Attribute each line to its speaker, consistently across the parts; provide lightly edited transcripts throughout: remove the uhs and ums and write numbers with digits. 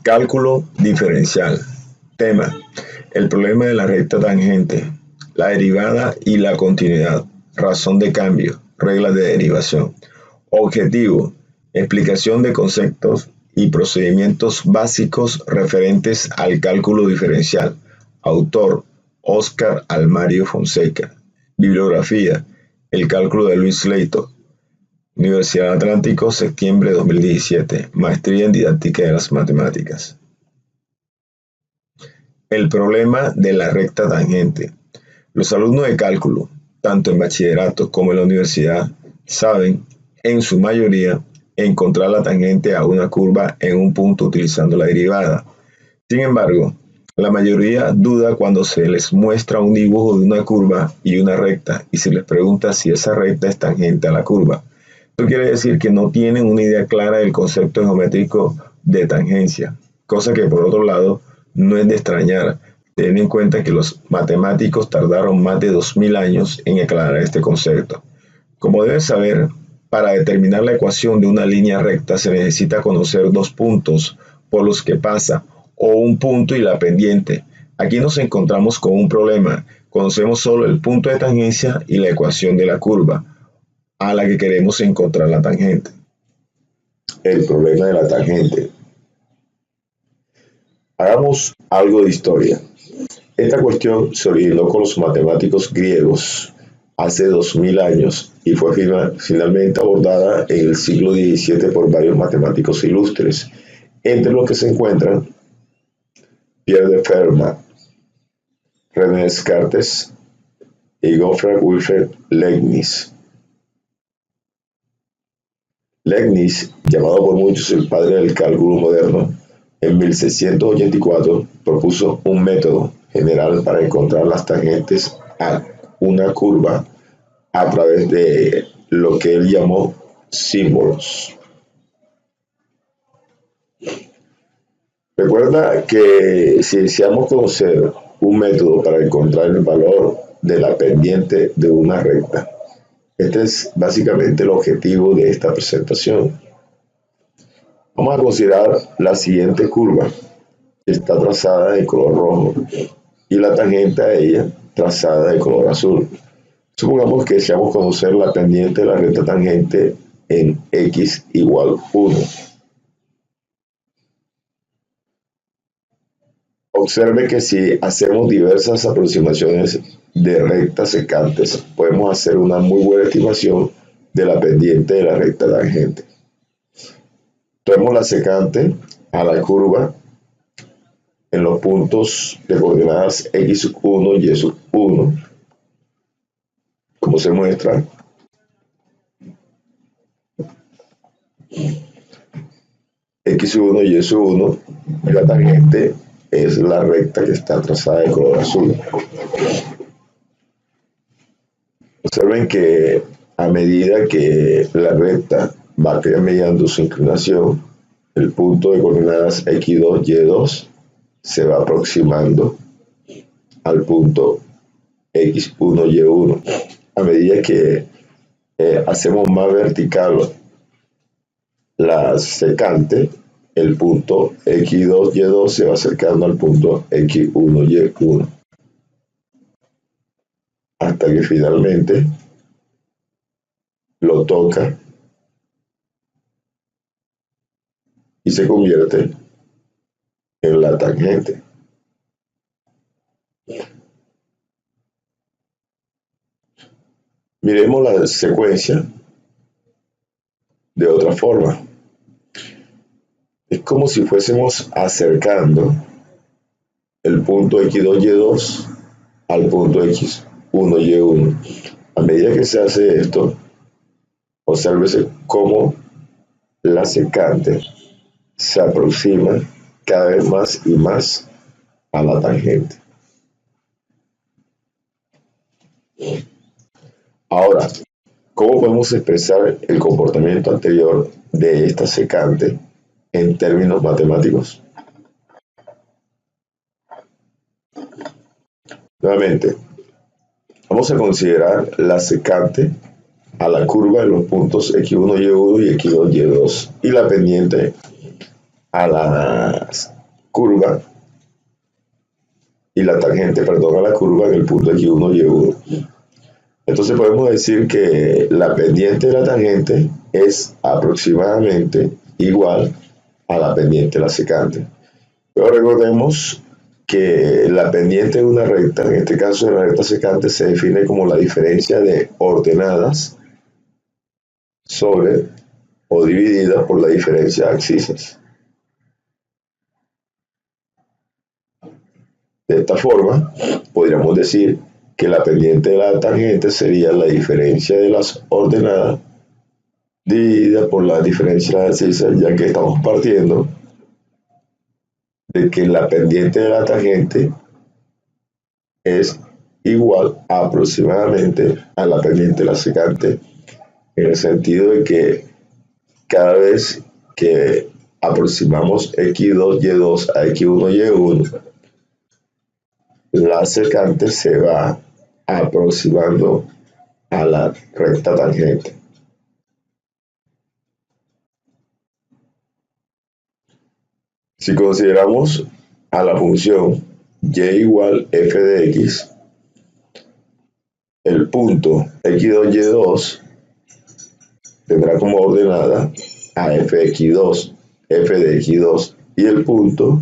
Speaker 1: Cálculo diferencial. Tema: el problema de la recta tangente, la derivada y la continuidad, razón de cambio, reglas de derivación. Objetivo: explicación de conceptos y procedimientos básicos referentes al cálculo diferencial. Autor: Óscar Almario Fonseca. Bibliografía: El cálculo de Luis Leito. Universidad Atlántico, septiembre de 2017. Maestría en Didáctica de las Matemáticas. El problema de la recta tangente. Los alumnos de cálculo, tanto en bachillerato como en la universidad, saben, en su mayoría, encontrar la tangente a una curva en un punto utilizando la derivada. Sin embargo, la mayoría duda cuando se les muestra un dibujo de una curva y una recta y se les pregunta si esa recta es tangente a la curva. Esto quiere decir que no tienen una idea clara del concepto geométrico de tangencia, cosa que por otro lado no es de extrañar, teniendo en cuenta que los matemáticos tardaron más de 2000 años en aclarar este concepto. Como deben saber, para determinar la ecuación de una línea recta se necesita conocer dos puntos por los que pasa, o un punto y la pendiente. Aquí nos encontramos con un problema, conocemos solo el punto de tangencia y la ecuación de la curva a la que queremos encontrar la tangente. El problema de la tangente. Hagamos algo de historia. Esta cuestión se originó con los matemáticos griegos hace 2000 años y fue finalmente abordada en el siglo XVII por varios matemáticos ilustres, entre los que se encuentran Pierre de Fermat, René Descartes y Gottfried Wilhelm Leibniz. Leibniz, llamado por muchos el padre del cálculo moderno, en 1684 propuso un método general para encontrar las tangentes a una curva a través de lo que él llamó símbolos. Recuerda que si deseamos conocer un método para encontrar el valor de la pendiente de una recta, este es básicamente el objetivo de esta presentación. Vamos a considerar la siguiente curva, que está trazada de color rojo, y la tangente a ella trazada de color azul. Supongamos que deseamos conocer la pendiente de la recta tangente en x igual 1. Observe que si hacemos diversas aproximaciones de rectas secantes, podemos hacer una muy buena estimación de la pendiente de la recta tangente. Tomemos la secante a la curva en los puntos de coordenadas x1 y y1, como se muestra. X1 y y1, y la tangente es la recta que está trazada de color azul. Observen que a medida que la recta va cambiando su inclinación, el punto de coordenadas x2 y y2 se va aproximando al punto x1 y y1. A medida que hacemos más vertical la secante, el punto x2 y y2 se va acercando al punto x1 y y1, hasta que finalmente lo toca y se convierte en la tangente. Miremos la secuencia de otra forma. Es como si fuésemos acercando el punto x2 y y2 al punto x1 y y1. A medida que se hace esto, obsérvese cómo la secante se aproxima cada vez más y más a la tangente. Ahora, ¿cómo podemos expresar el comportamiento anterior de esta secante en términos matemáticos? Nuevamente, vamos a considerar la secante a la curva de los puntos x1 y y1 y x2 y y2 y la pendiente a la curva y la tangente, perdón, a la curva en el punto x1, y1. Entonces podemos decir que la pendiente de la tangente es aproximadamente igual a la pendiente de la secante. Pero recordemos que la pendiente de una recta, en este caso de la recta secante, se define como la diferencia de ordenadas sobre o dividida por la diferencia de abscisas. De esta forma, podríamos decir que la pendiente de la tangente sería la diferencia de las ordenadas dividida por la diferencia de abscisas, ya que estamos partiendo de que la pendiente de la tangente es igual aproximadamente a la pendiente de la secante, en el sentido de que cada vez que aproximamos x2, y2 a x1, y1, la secante se va aproximando a la recta tangente. Si consideramos a la función y igual f de x, el punto x2, y2 tendrá como ordenada a f de x2, f de x2, y el punto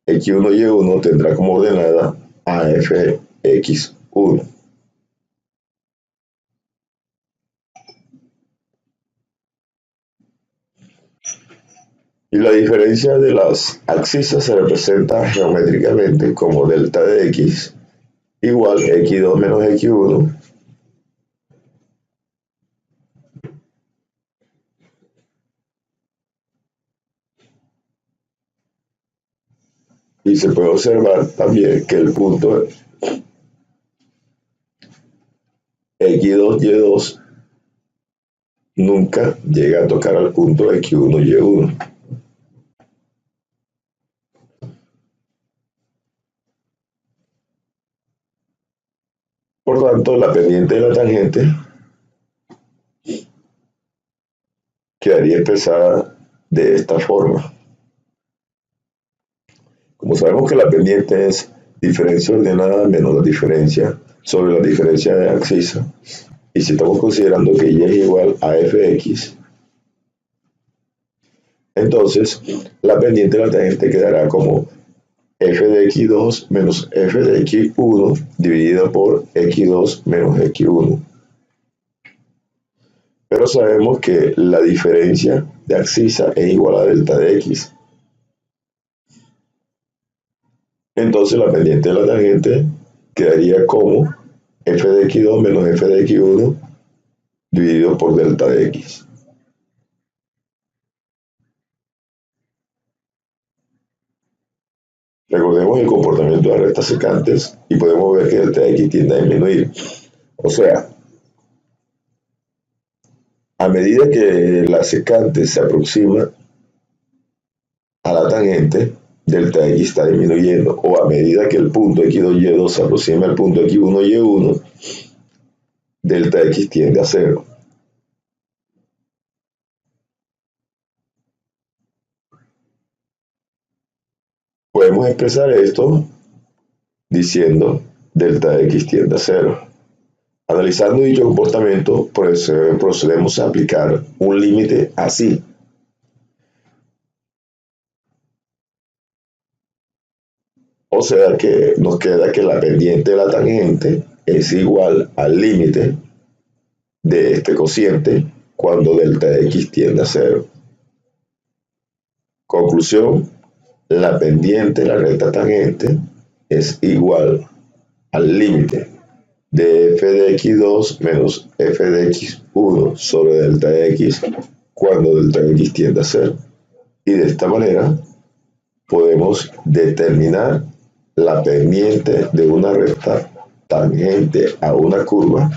Speaker 1: x1, y1 tendrá como ordenada a f de x1. Y la diferencia de las abscisas se representa geométricamente como delta de x igual x2 menos x1 y se puede observar también que el punto x2, y2 nunca llega a tocar al punto x1, y1. Por tanto, la pendiente de la tangente quedaría expresada de esta forma. Como sabemos que la pendiente es diferencia ordenada menos la diferencia sobre la diferencia de abscisa, y si estamos considerando que y es igual a fx, entonces la pendiente de la tangente quedará como f de x2 menos f de x1 dividido por x2 menos x1. Pero sabemos que la diferencia de abscisa es igual a delta de x. Entonces la pendiente de la tangente quedaría como f de x2 menos f de x1 dividido por delta de x. Recordemos el comportamiento de las rectas secantes y podemos ver que delta de x tiende a disminuir. O sea, a medida que la secante se aproxima a la tangente, delta de x está disminuyendo, o a medida que el punto x2, y2 se aproxima al punto x1, y1, delta de x tiende a 0. Podemos expresar esto diciendo delta de x tiende a 0. Analizando dicho comportamiento, procedemos a aplicar un límite así. O sea que nos queda que la pendiente de la tangente es igual al límite de este cociente cuando delta de x tiende a 0. Conclusión, la pendiente de la recta tangente es igual al límite de f de x2 menos f de x1 sobre delta de x cuando delta de x tiende a 0. Y de esta manera podemos determinar la pendiente de una recta tangente a una curva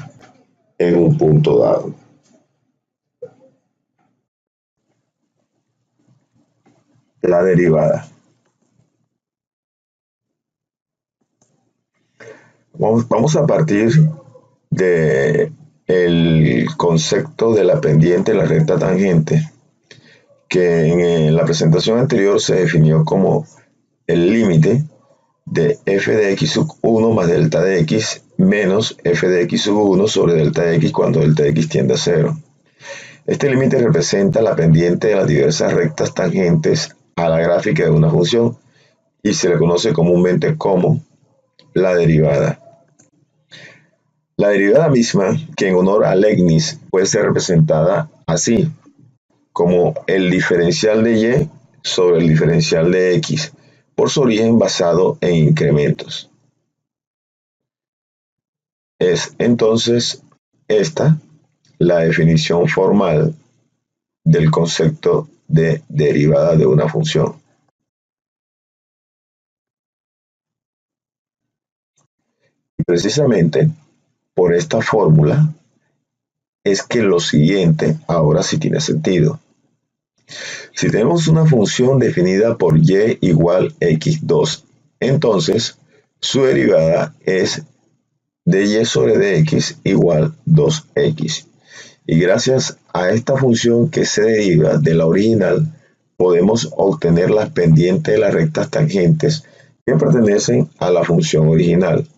Speaker 1: en un punto dado. La derivada. Vamos a partir del concepto de la pendiente de la recta tangente, que en la presentación anterior se definió como el límite de f de x sub 1 más delta de x menos f de x sub 1 sobre delta de x cuando delta de x tiende a 0. Este límite representa la pendiente de las diversas rectas tangentes a la gráfica de una función y se le conoce comúnmente como la derivada. La derivada misma, que en honor a Leibniz puede ser representada así, como el diferencial de y sobre el diferencial de x, por su origen basado en incrementos. Es entonces esta la definición formal del concepto de derivada de una función. Y precisamente por esta fórmula es que lo siguiente ahora sí tiene sentido. Si tenemos una función definida por y igual x2, entonces su derivada es de y sobre dx igual 2x. Y gracias a esta función que se deriva de la original, podemos obtener las pendientes de las rectas tangentes que pertenecen a la función original.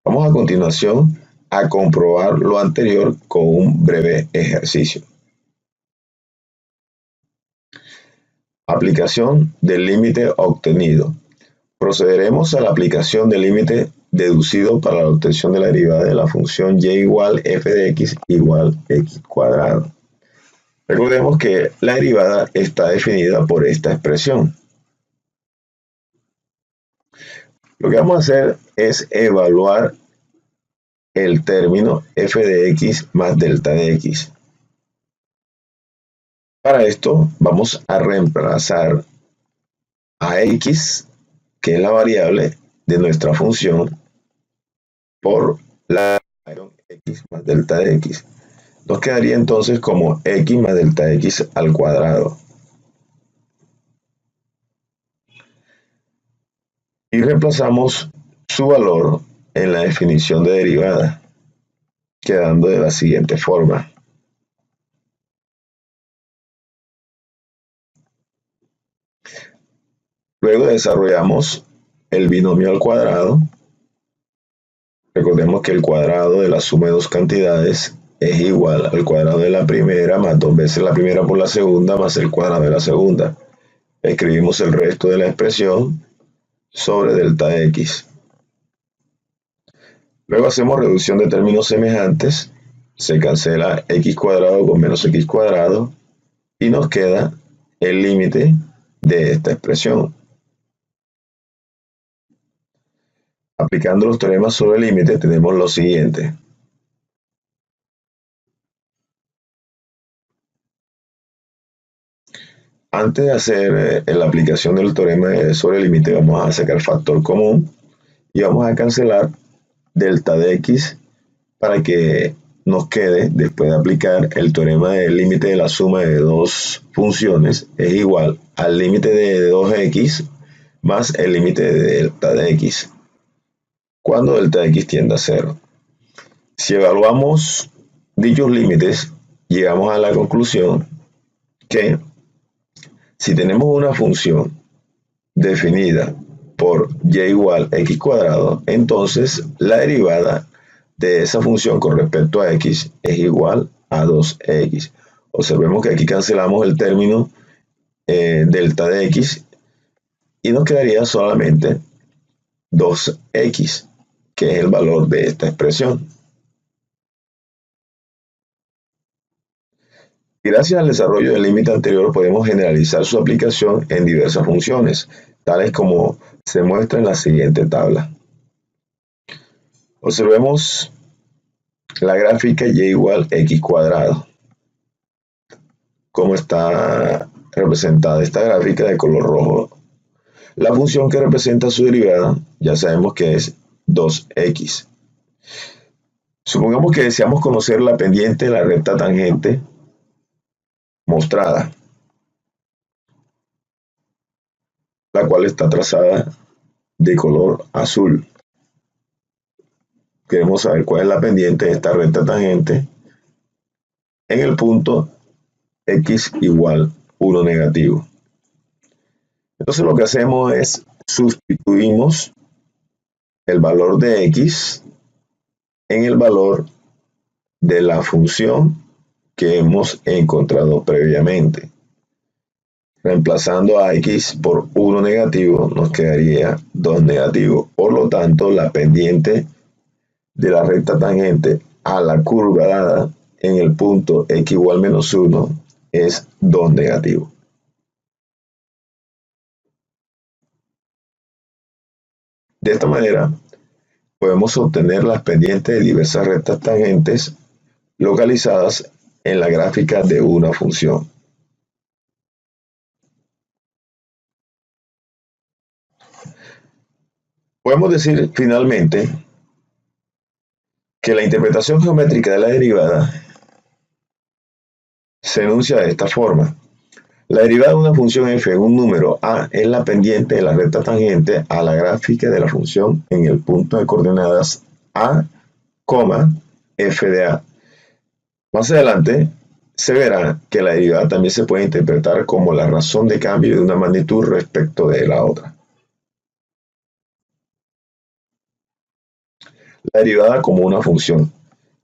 Speaker 1: Vamos a continuación a comprobar lo anterior con un breve ejercicio. Aplicación del límite obtenido. Procederemos a la aplicación del límite deducido para la obtención de la derivada de la función y igual f de x igual x cuadrado. Recordemos que la derivada está definida por esta expresión. Lo que vamos a hacer es evaluar el término f de x más delta de x. Para esto vamos a reemplazar a x, que es la variable de nuestra función, por la x más delta de x. Nos quedaría entonces como x más delta de x al cuadrado. Y reemplazamos su valor en la definición de derivada, quedando de la siguiente forma. Luego desarrollamos el binomio al cuadrado. Recordemos que el cuadrado de la suma de dos cantidades es igual al cuadrado de la primera más 2 veces la primera por la segunda más el cuadrado de la segunda. Escribimos el resto de la expresión sobre delta de x. Luego hacemos reducción de términos semejantes. Se cancela x cuadrado con menos x cuadrado y nos queda el límite de esta expresión. Aplicando los teoremas sobre el límite tenemos lo siguiente. Antes de hacer la aplicación del teorema sobre el límite, vamos a sacar factor común y vamos a cancelar delta de x para que nos quede, después de aplicar el teorema del límite de la suma de dos funciones, es igual al límite de 2x más el límite de delta de x, cuando delta de x tiende a 0. Si evaluamos dichos límites, llegamos a la conclusión que si tenemos una función definida por y igual x cuadrado, entonces la derivada de esa función con respecto a x es igual a 2x. Observemos que aquí cancelamos el término delta de x y nos quedaría solamente 2x, que es el valor de esta expresión. Gracias al desarrollo del límite anterior podemos generalizar su aplicación en diversas funciones, tales como se muestra en la siguiente tabla. Observemos la gráfica y igual x cuadrado. Cómo está representada esta gráfica de color rojo. La función que representa su derivada ya sabemos que es 2x. Supongamos que deseamos conocer la pendiente de la recta tangente mostrada, la cual está trazada de color azul. Queremos saber cuál es la pendiente de esta recta tangente en el punto x igual 1 negativo. Entonces lo que hacemos es sustituimos el valor de x en el valor de la función que hemos encontrado previamente. Reemplazando a x por 1 negativo nos quedaría 2 negativo. Por lo tanto, la pendiente de la recta tangente a la curva dada en el punto x igual menos 1 es 2 negativo. De esta manera, podemos obtener las pendientes de diversas rectas tangentes localizadas en la gráfica de una función. Podemos decir finalmente que la interpretación geométrica de la derivada se enuncia de esta forma. La derivada de una función f en un número a es la pendiente de la recta tangente a la gráfica de la función en el punto de coordenadas a, f de a. Más adelante se verá que la derivada también se puede interpretar como la razón de cambio de una magnitud respecto de la otra. La derivada como una función.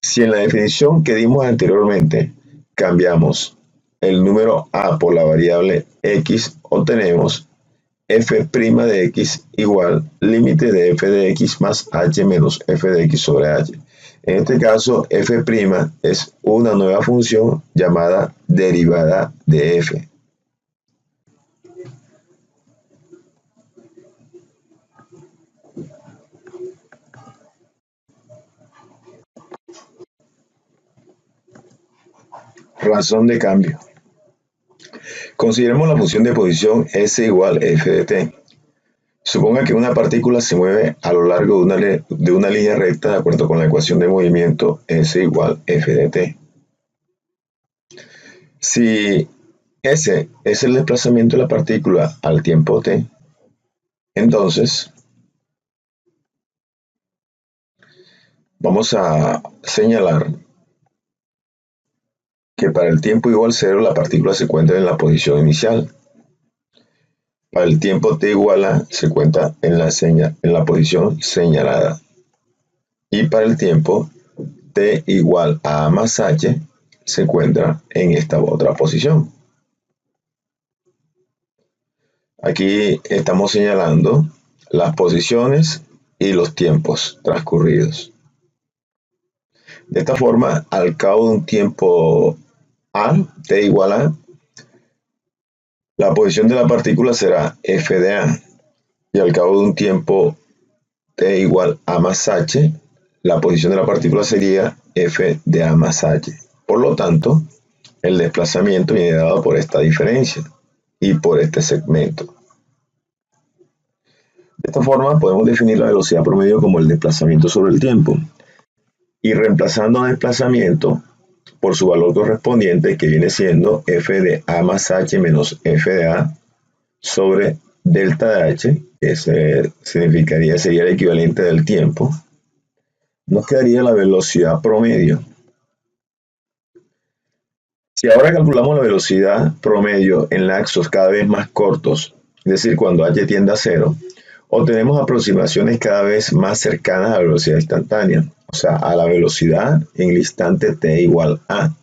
Speaker 1: Si en la definición que dimos anteriormente cambiamos el número a por la variable x, obtenemos f' de x igual límite de f de x más h menos f de x sobre h. En este caso, f' es una nueva función llamada derivada de f. Razón de cambio. Consideremos la función de posición s igual f de t. Suponga que una partícula se mueve a lo largo de una línea recta de acuerdo con la ecuación de movimiento s igual f de t. Si s es el desplazamiento de la partícula al tiempo t, entonces vamos a señalar que para el tiempo igual 0 la partícula se encuentra en la posición inicial. Para el tiempo t igual a se encuentra en la posición señalada. Y para el tiempo t igual a más h se encuentra en esta otra posición. Aquí estamos señalando las posiciones y los tiempos transcurridos. De esta forma, al cabo de un tiempo a, t igual a, la posición de la partícula será f de a, y al cabo de un tiempo t igual a más h, la posición de la partícula sería f de a más h. Por lo tanto, el desplazamiento viene dado por esta diferencia y por este segmento. De esta forma, podemos definir la velocidad promedio como el desplazamiento sobre el tiempo, y reemplazando a desplazamiento por su valor correspondiente, que viene siendo f de a más h menos f de a sobre delta de h, que sería el equivalente del tiempo, nos quedaría la velocidad promedio. Si ahora calculamos la velocidad promedio en lapsos cada vez más cortos, es decir, cuando h tiende a 0, obtenemos aproximaciones cada vez más cercanas a la velocidad instantánea, o sea, a la velocidad en el instante t igual a.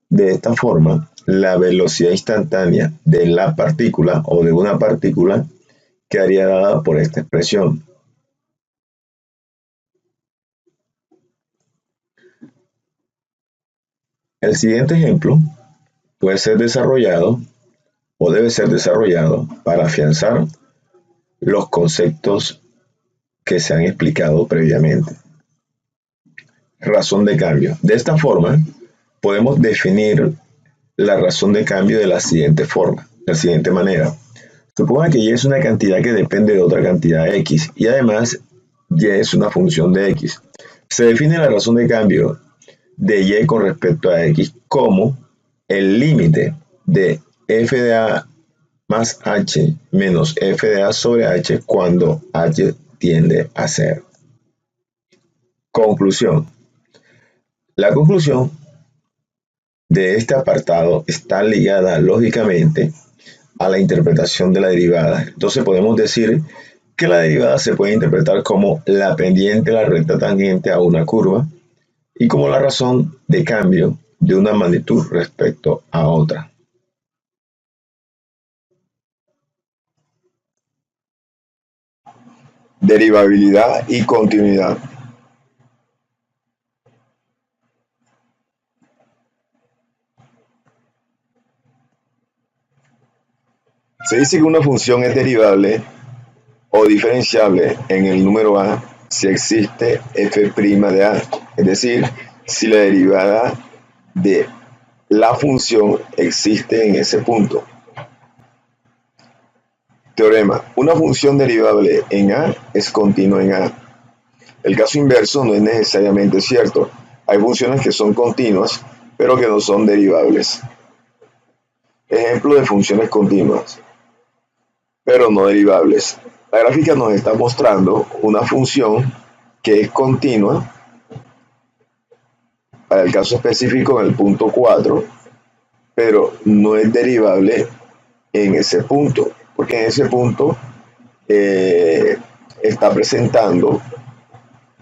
Speaker 1: De esta forma, la velocidad instantánea de la partícula o de una partícula quedaría dada por esta expresión. El siguiente ejemplo puede ser desarrollado o debe ser desarrollado para afianzar los conceptos que se han explicado previamente. Razón de cambio. De esta forma, podemos definir la razón de cambio de la siguiente manera. Suponga que y es una cantidad que depende de otra cantidad x y además y es una función de x. Se define la razón de cambio de y con respecto a x como el límite de f de a más h menos f de a sobre h cuando h tiende a 0. Conclusión. La conclusión de este apartado está ligada lógicamente a la interpretación de la derivada. Entonces podemos decir que la derivada se puede interpretar como la pendiente de la recta tangente a una curva y como la razón de cambio de una magnitud respecto a otra. Derivabilidad y continuidad. Se dice que una función es derivable o diferenciable en el número a si existe f' de a, es decir, si la derivada de la función existe en ese punto. Teorema: una función derivable en a es continua en a. El caso inverso no es necesariamente cierto. Hay funciones que son continuas, pero que no son derivables. Ejemplo de funciones continuas, pero no derivables. La gráfica nos está mostrando una función que es continua, para el caso específico en el punto 4, pero no es derivable en ese punto, porque en ese punto está presentando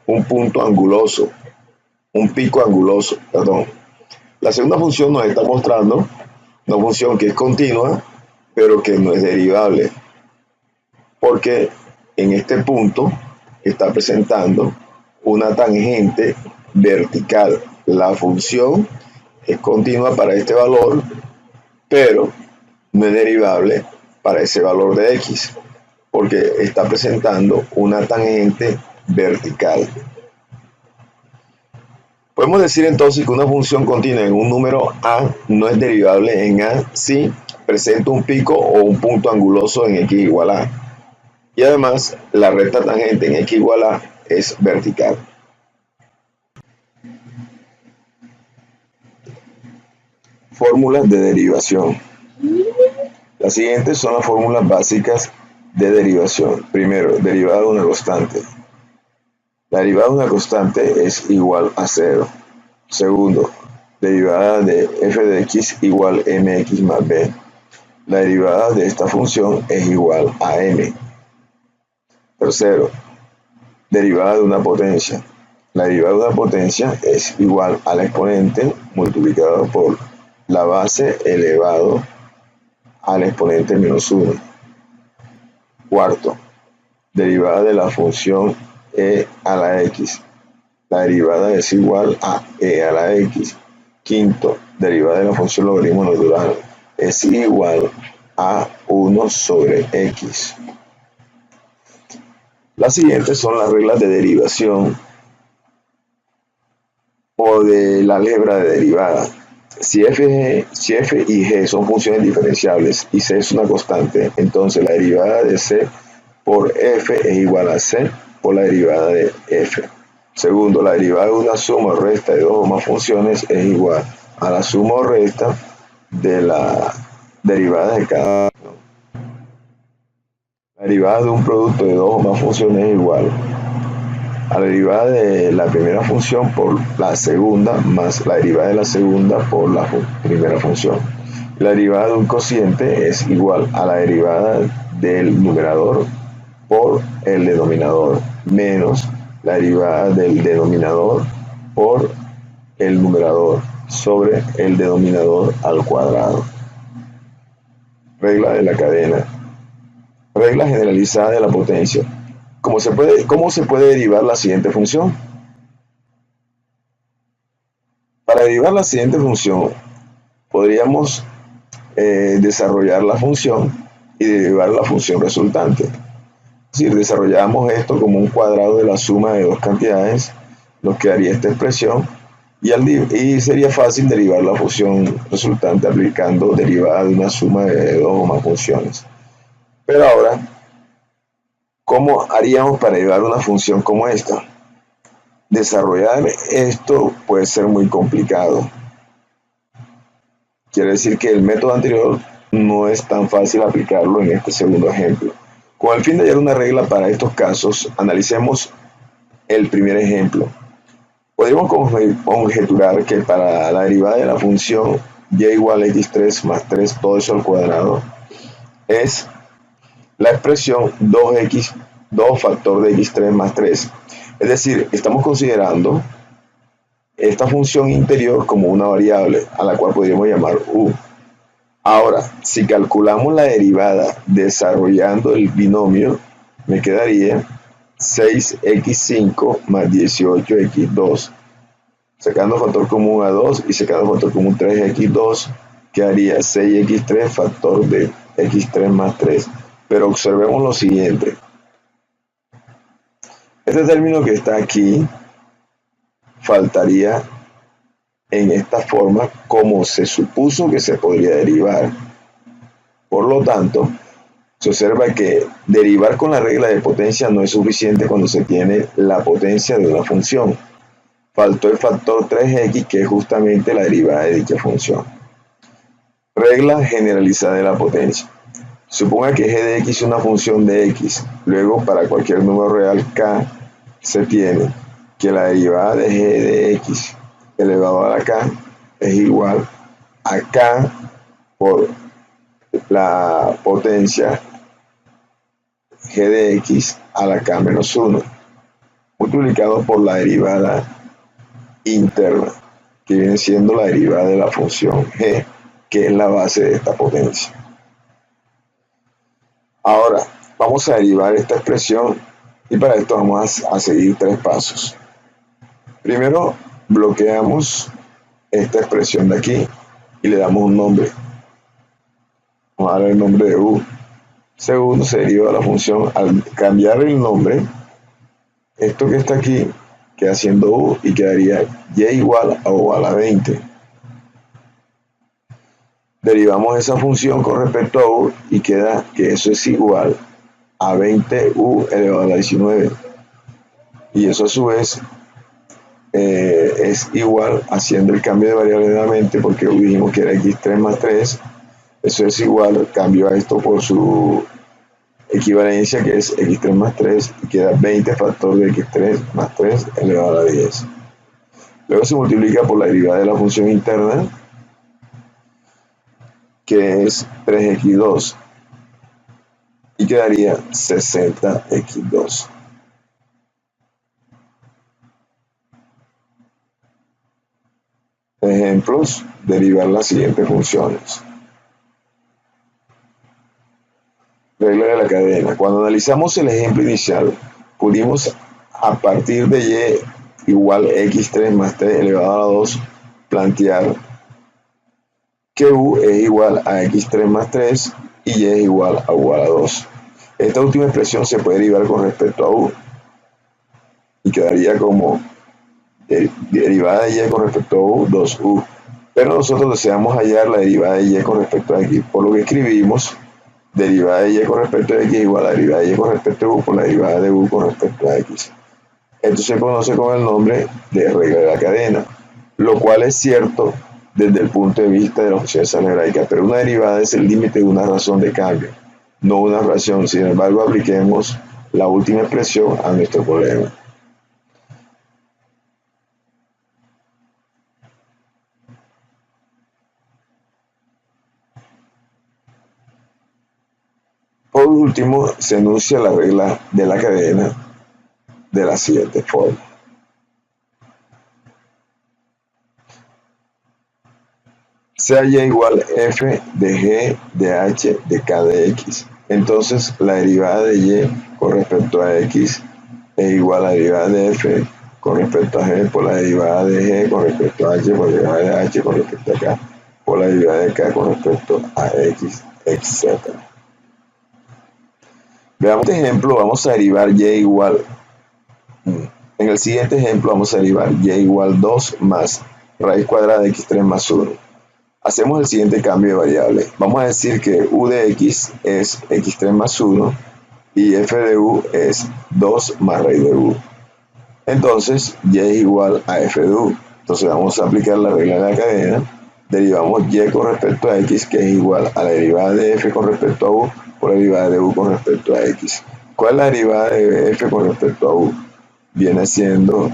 Speaker 1: un punto anguloso, un pico anguloso, perdón. La segunda función nos está mostrando una función que es continua, pero que no es derivable, porque en este punto está presentando una tangente vertical. La función es continua para este valor, pero no es derivable para ese valor de x, porque está presentando una tangente vertical. Podemos decir entonces que una función continua en un número a no es derivable en a si presenta un pico o un punto anguloso en x igual a. Y además, la recta tangente en x igual a es vertical. Fórmulas de derivación. Las siguientes son las fórmulas básicas de derivación. Primero, derivada de una constante. La derivada de una constante es igual a 0. Segundo, derivada de f de x igual mx más b. La derivada de esta función es igual a m. Tercero, derivada de una potencia. La derivada de una potencia es igual al exponente multiplicado por la base elevado al exponente menos 1. Cuarto, derivada de la función e a la x. La derivada es igual a e a la x. Quinto, derivada de la función logaritmo natural es igual a 1 sobre x. Las siguientes son las reglas de derivación o de la álgebra de derivada. Si f y g son funciones diferenciables y c es una constante, entonces la derivada de c por f es igual a c por la derivada de f. Segundo, la derivada de una suma o resta de dos o más funciones es igual a la suma o resta de la derivada de cada función. La derivada de un producto de dos o más funciones es igual a la derivada de la primera función por la segunda más la derivada de la segunda por la primera función. La derivada de un cociente es igual a la derivada del numerador por el denominador menos la derivada del denominador por el numerador sobre el denominador al cuadrado. Regla de la cadena. Regla generalizada de la potencia. ¿Cómo se puede derivar la siguiente función? Para derivar la siguiente función, podríamos desarrollar la función y derivar la función resultante. Es decir, desarrollamos esto como un cuadrado de la suma de dos cantidades, nos quedaría esta expresión y sería fácil derivar la función resultante aplicando derivada de una suma de dos o más funciones. Pero ahora, ¿cómo haríamos para derivar una función como esta? Desarrollar esto puede ser muy complicado. Quiere decir que el método anterior no es tan fácil aplicarlo en este segundo ejemplo. Con el fin de hallar una regla para estos casos, analicemos el primer ejemplo. Podríamos conjeturar que para la derivada de la función y igual a x3 más 3 todo eso al cuadrado es la expresión 2x, 2 factor de x3 más 3. Es decir, estamos considerando esta función interior como una variable a la cual podríamos llamar u. Ahora, si calculamos la derivada desarrollando el binomio, me quedaría 6x5 más 18x2. Sacando factor común a 2 y sacando factor común 3x2, quedaría 6x3 factor de x3 más 3. Pero observemos lo siguiente. Este término que está aquí faltaría en esta forma como se supuso que se podría derivar. Por lo tanto, se observa que derivar con la regla de potencia no es suficiente cuando se tiene la potencia de una función. Faltó el factor 3x, que es justamente la derivada de dicha función. Regla generalizada de la potencia. Suponga que g de x es una función de x. Luego, para cualquier número real k, se tiene que la derivada de g de x elevado a la k es igual a k por la potencia g de x a la k menos 1, multiplicado por la derivada interna, que viene siendo la derivada de la función g, que es la base de esta potencia. Ahora, vamos a derivar esta expresión y para esto vamos a seguir tres pasos. Primero, bloqueamos esta expresión de aquí y le damos un nombre. Vamos a darle el nombre de u. Segundo, se deriva la función. Al cambiar el nombre, esto que está aquí queda siendo u y quedaría y igual a u a la 20. Derivamos esa función con respecto a u y queda que eso es igual a 20u elevado a la 19. Y eso a su vez es igual, haciendo el cambio de variable nuevamente, porque dijimos que era x3 más 3, eso es igual, cambio a esto por su equivalencia, que es x3 más 3, y queda 20 factor de x3 más 3 elevado a la 10. Luego se multiplica por la derivada de la función interna, que es 3x2, y quedaría 60x2. Ejemplos, derivar las siguientes funciones. Regla de la cadena. Cuando analizamos el ejemplo inicial, pudimos a partir de y igual x3 más 3 elevado a la 2 plantear que u es igual a x3 más 3 y y es igual a u a la 2. Esta última expresión se puede derivar con respecto a u y quedaría como derivada de y con respecto a u, 2u. Pero nosotros deseamos hallar la derivada de y con respecto a x, por lo que escribimos derivada de y con respecto a x igual a derivada de y con respecto a u por la derivada de u con respecto a x. Esto se conoce con el nombre de regla de la cadena, lo cual es cierto desde el punto de vista de las funciones algebraicas, pero una derivada es el límite de una razón de cambio, no una fracción. Sin embargo, apliquemos la última expresión a nuestro problema. Por último, se enuncia la regla de la cadena de la siguiente forma. Sea y igual f de g de h de k de x. Entonces, la derivada de y con respecto a x es igual a la derivada de f con respecto a g por la derivada de g con respecto a h por la derivada de h con respecto a k por la derivada de k con respecto a x, etc. Veamos este ejemplo, vamos a derivar y igual. En el siguiente ejemplo vamos a derivar y igual 2 más raíz cuadrada de x3 más 1. Hacemos el siguiente cambio de variable. Vamos a decir que u de x es x3 más 1 y f de u es 2 más raíz de u. Entonces, y es igual a f de u. Entonces vamos a aplicar la regla de la cadena. Derivamos y con respecto a x, que es igual a la derivada de f con respecto a u por la derivada de u con respecto a x. ¿Cuál es la derivada de f con respecto a u? Viene siendo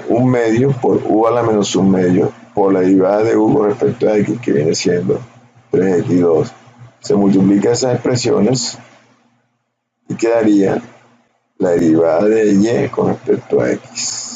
Speaker 1: un medio por u a la menos un medio por la derivada de u con respecto a x, que viene siendo 3x2. Se multiplica esas expresiones y quedaría la derivada de y con respecto a x.